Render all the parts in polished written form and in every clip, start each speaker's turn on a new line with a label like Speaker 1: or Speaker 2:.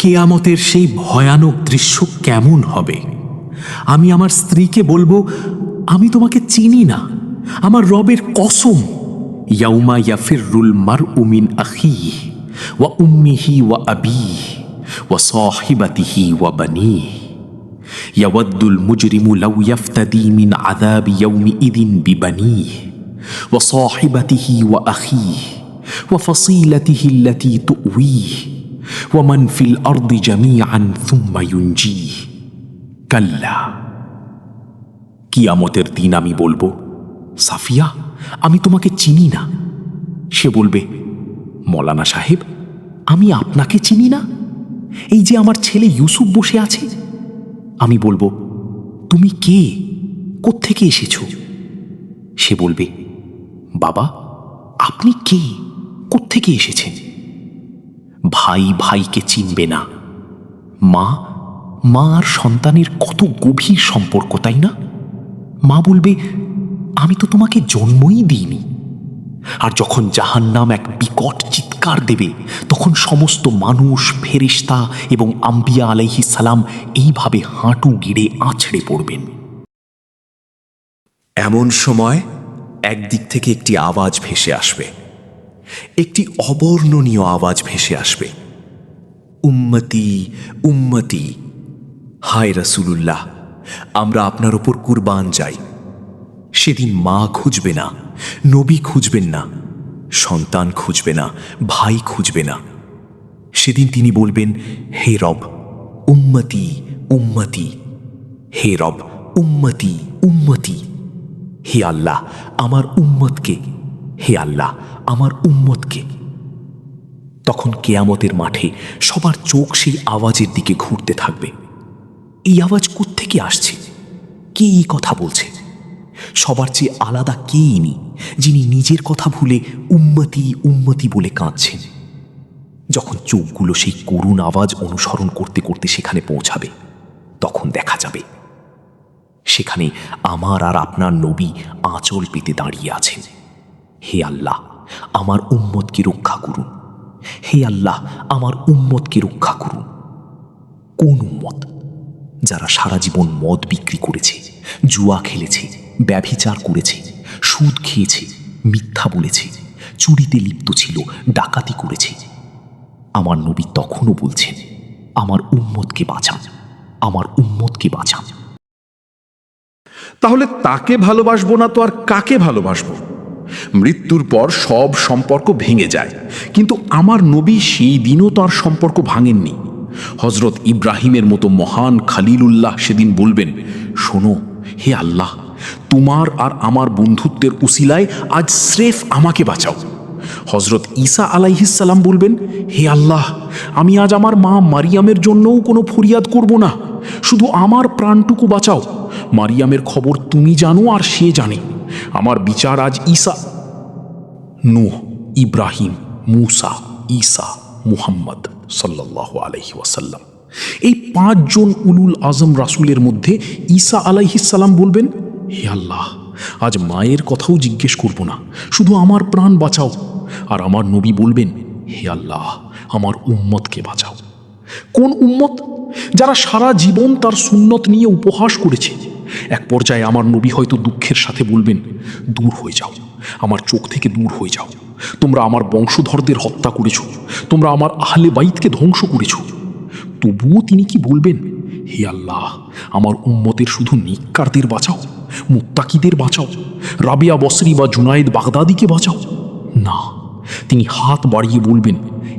Speaker 1: কেয়ামতের সেই ভয়ানক দৃশ্য কেমন হবে? আমি আমার স্ত্রীকে বলবো, আমি তোমাকে চিনি না, আমার রবের কসম। ইয়াউমা ইয়াফিরুল মারউ মিন আখিহি ওয়া উম্মিহি ওয়া আবিহি ওয়া সাহিবাতিহি ওয়া বানিহি ইয়াওয়াদ্দুল মুজরিমু লাউ ইয়াফতাদি মিন আযাবি ইয়াউমিইযিন বিবানিহি ওয়া সাহিবাতিহি ওয়া আখিহি ওয়া ফাসিলাতিহি আল্লাতী তুওয়িহি ওয়া মান ফিল আরদি জামিআন সুম্মা ইউনজিহি। কাল্লা, কিয়ামতের দিন আমি বলবো, সাফিয়া, আমি তোমাকে চিনি না। সে বলবে, মৌলানা সাহেব, আমি আপনাকে চিনি না? এই যে আমার ছেলে ইউসুফ বসে আছে। আমি বলবো, তুমি কে, কোত্থেকে এসেছো? সে বলবে, বাবা, আপনি কে, কোত্থেকে এসেছেন? ভাই ভাইকে চিনবে না। মা আর সন্তানের কত গভীর সম্পর্ক, তাই না? মা বলবে, আমি তো তোমাকে জন্মই দিইনি। আর যখন জাহান্নাম এক বিকট চিৎকার দেবে, তখন সমস্ত মানুষ, ফেরেশতা এবং আম্বিয়া আলাইহিস সালাম এইভাবে হাঁটু গেড়ে আছড়ে পড়বেন।
Speaker 2: এমন সময় একদিক থেকে একটি আওয়াজ ভেসে আসবে, একটি অবর্ণনীয় আওয়াজ ভেসে আসবে, উম্মতি উম্মতি, হায় রাসূলুল্লাহ, আমরা আপনার ওপর কুরবান যাই। সেদিন মা খুঁজবে না, নবী খুঁজবেন না, সন্তান খুঁজবে না, ভাই খুঁজবে না। সেদিন তিনি বলবেন, হে রব, উম্মতি উম্মতি, হে রব, উম্মতি উম্মতি, হে আল্লাহ আমার উম্মতকে, হে আল্লাহ আমার উম্মতকে। তখন কিয়ামতের মাঠে সবার চোখ সেই আওয়াজের দিকে ঘুরতে থাকবে। এই আওয়াজ কোত্থেকে আসছে? কে এই কথা বলছে? সবার চেয়ে আলাদা কে ইনি, যিনি নিজের কথা ভুলে উম্মতি উম্মতি বলে কাঁদছেন? যখন চোখগুলো সেই করুণ আওয়াজ অনুসরণ করতে করতে সেখানে পৌঁছাবে, তখন দেখা যাবে সেখানে আমার আর আপনার নবী আঁচল পেতে দাঁড়িয়ে আছেন। হে আল্লাহ, আমার উম্মতকে রক্ষা করুন, হে আল্লাহ আমার উম্মতকে রক্ষা করুন। কোন উম্মত? যারা সারা জীবন মদ বিক্রি করেছে, জুয়া খেলেছে, ব্যভিচার করেছে, সুদ খেয়েছে, মিথ্যা বলেছে, চুরিতে লিপ্ত ছিল, ডাকাতি করেছে। আমার নবী তখনও বলছেন, আমার উম্মতকে বাঁচান, আমার উম্মতকে বাঁচান।
Speaker 3: তাহলে তাকে ভালোবাসবো না তো আর কাকে ভালোবাসবো? মৃত্যুর পর সব সম্পর্ক ভেঙে যায়, কিন্তু আমার নবী সেই দিনও তার সম্পর্ক ভাঙেননি। হজরত ইব্রাহিমের মতো মহান খালিলুল্লাহ সেদিন বলবেন, শোনো হে আল্লাহ, তোমার আর আমার বন্ধুত্বের উসিলায় আজ স্রেফ আমাকে বাঁচাও। হজরত ঈসা আলাইহিস সালাম বলবেন, হে আল্লাহ, আমি আজ আমার মা মারিয়ামের জন্যও কোনো ফরিয়াদ করব না, শুধু আমার প্রাণটুকু বাঁচাও। মারিয়ামের খবর তুমি জানো আর সে জানে। আমার বিচার আজ ঈসা, নূহ, ইব্রাহিম, মূসা, ঈসা, মুহাম্মদ সাল্লাল্লাহু আলাইহি ওয়াসাল্লাম, এই 5 জন উলুল আজম রাসূলের মধ্যে ঈসা আলাইহিস সালাম বলবেন, হে আল্লাহ, আজ মায়ের কথাও জিজ্ঞেস করব না, শুধু আমার প্রাণ বাঁচাও। আর আমার নবী বলবেন, হে আল্লাহ, আমার উম্মতকে বাঁচাও। কোন উম্মত? যারা সারা জীবন তার সুন্নত নিয়ে উপহাস করেছে। এক পর্যায়ে আমার নবী হয়তো দুঃখের সাথে বলবেন, দূর হয়ে যাও, আমার চোখ থেকে দূর হয়ে যাও। তোমরা আমার বংশধরদের হত্যা করেছ, তোমরা আমার আহলে বাইতকে ধ্বংস করেছ। তবুও তিনি কি বলবেন, হে আল্লাহ, আমার উম্মতের শুধু নেককারদের বাঁচাও, মুত্তাকিদের বাঁচাও, রাবিয়া বসরি বা জুনায়েদ বাগদাদিকে বাঁচাও? না, তিনি হাত বাড়িয়ে বলবেন,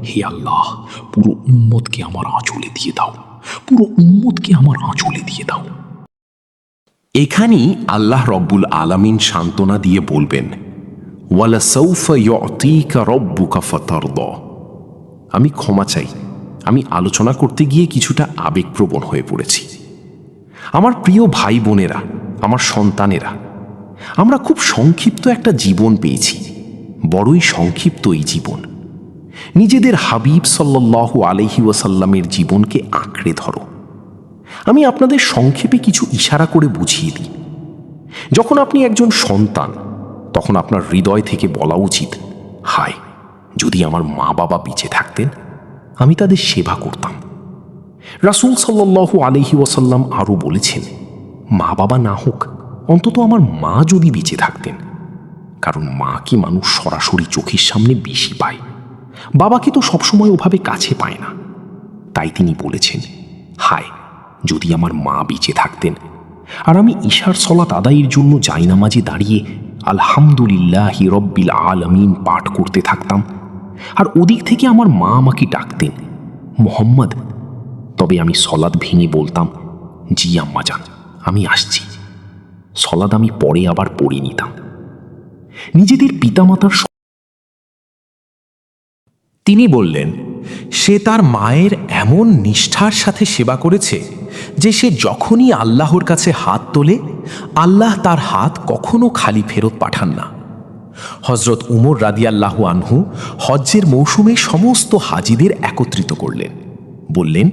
Speaker 3: হে আল্লাহ, পুরো উম্মতকে আমার আঁচলে দিয়ে দাও, পুরো উম্মতকে আমার আঁচলে দিয়ে দাও।
Speaker 2: এখানেই আল্লাহ রব্বুল আলামিন সান্ত্বনা দিয়ে বলবেন, ওয়ালাসাউফা ইউতিকা রব্বুকা ফাতারদা। আমি ক্ষমা চাই, আমি আলোচনা করতে গিয়ে কিছুটা আবেগপ্রবণ হয়ে পড়েছি। আমার প্রিয় ভাই বোনেরা, আমার সন্তানেরা, আমরা খুব সংক্ষিপ্ত একটা জীবন পেয়েছি, বড়ই সংক্ষিপ্ত এই জীবন। নিজেদের হাবিব সাল্লাল্লাহু আলাইহি ওয়াসাল্লামের জীবনকে আঁকড়ে ধরো। আমি আপনাদের সংক্ষেপে কিছু ইশারা করে বুঝিয়ে দিই। যখন আপনি একজন সন্তান, তখন আপনার হৃদয় থেকে বলা উচিত, হায়, যদি আমার মা বাবা বেঁচে থাকতেন, আমি তাদের সেবা করতাম,
Speaker 1: রাসূল সাল্লাল্লাহু আলাইহি ওয়াসাল্লাম আরও বলেছেন, মা বাবা না হোক, অন্তত আমার মা যদি বেঁচে থাকতেন। কারণ মাকে মানুষ সরাসরি চোখের সামনে বেশি পায়, বাবাকে তো সবসময় ওভাবে কাছে পায় না। তাই তিনি বলেছেন, হায় যদি আমার মা বেঁচে থাকতেন আর আমি ঈশার সলাত আদায়ের জন্য জায়নামাজে দাঁড়িয়ে আলহামদুলিল্লাহি রব্বিল আলামিন পাঠ করতে থাকতাম, আর ওদিক থেকে আমার মা আমাকে ডাকতেন, মোহাম্মদ, তবে আমি সলাত ভেঙে বলতাম, জি আম্মাজান, আমি আসছি। সলাত আমি পরে আবার পড়ে নিতাম। নিজেদের পিতামাতার
Speaker 2: তিনি বললেন, সে তার মায়ের এমন নিষ্ঠার সাথে সেবা করেছে যে সে যখনই আল্লাহর কাছে হাত তোলে, আল্লাহ তার হাত কখনো খালি ফেরত পাঠান না। হজরত উমর রাদিয়াল্লাহু আনহু হজ্জের মৌসুমে সমস্ত হাজিদের একত্রিত করলেন। বললেন,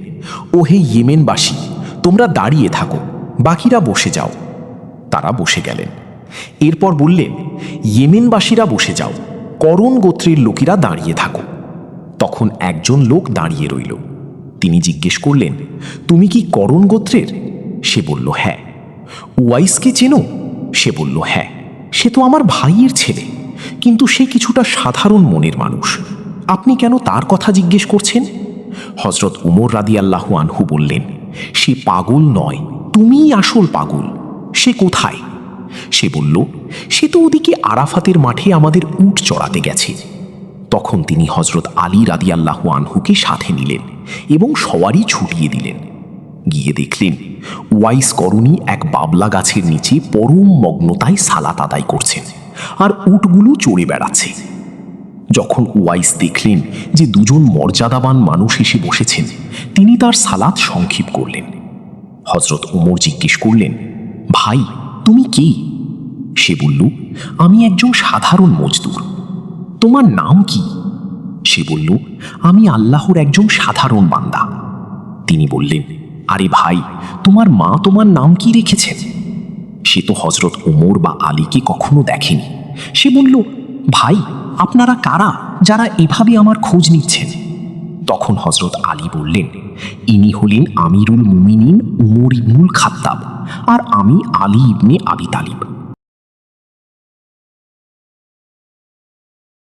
Speaker 2: ও হে ইয়েমেনবাসী, তোমরা দাঁড়িয়ে থাকো, বাকিরা বসে যাও। তারা বসে গেলেন। এরপর বললেন, ইয়েমেনবাসীরা বসে যাও, করণ গোত্রের লোকেরা দাঁড়িয়ে থাকো। তখন একজন লোক দাঁড়িয়ে রইল। তিনি জিজ্ঞেস করলেন, তুমি কি করণ গোত্রের? সে বলল, হ্যাঁ। উয়াইসকে চেনো? সে বলল, হ্যাঁ, সে তো আমার ভাইয়ের ছেলে, কিন্তু সে কিছুটা সাধারণ মনের মানুষ। আপনি কেন তার কথা জিজ্ঞেস করছেন? হজরত উমর রাদিয়াল্লাহু আনহু বললেন, সে পাগল নয়, তুমিই আসল পাগল। সে কোথায়? সে বলল, সে তো ওদিকে আরাফাতের মাঠে আমাদের উট চড়াতে গেছে। তখন তিনি হজরত আলী রাদিয়াল্লাহু আনহুকে সাথে নিলেন এবং সওয়ারি ছুটিয়ে দিলেন। গিয়ে দেখলেন ওয়াইস করণী এক বাবলা গাছের নিচে পরম মগ্নতায় সালাত আদায় করছেন, আর উটগুলো চড়ে বেড়াচ্ছে। যখন ওয়াইস দেখলেন যে দুজন মর্যাদাবান মানুষ এসে বসেছেন, তিনি তার সালাত সংক্ষেপ করলেন। হজরত ওমর জিজ্ঞেস করলেন, ভাই, তুমি কে? সে বলল, আমি একজন সাধারণ মজদুর। তোমার নাম কি? সে বলল, আমি আল্লাহর একজন সাধারণ বান্দা। তিনি বললেন, আরে ভাই, তোমার মা তোমার নাম কি রেখেছেন? সে তো হজরত ওমর বা আলীকে কখনো দেখেনি। সে বলল, ভাই, আপনারা কারা যারা এভাবে আমার খোঁজ নিচ্ছেন? তখন হজরত আলী বললেন, ইনি হলেন আমিরুল মুমিনিন উমর ইবনুল খাত্তাব, আর আমি আলী ইবনে আবি তালিব।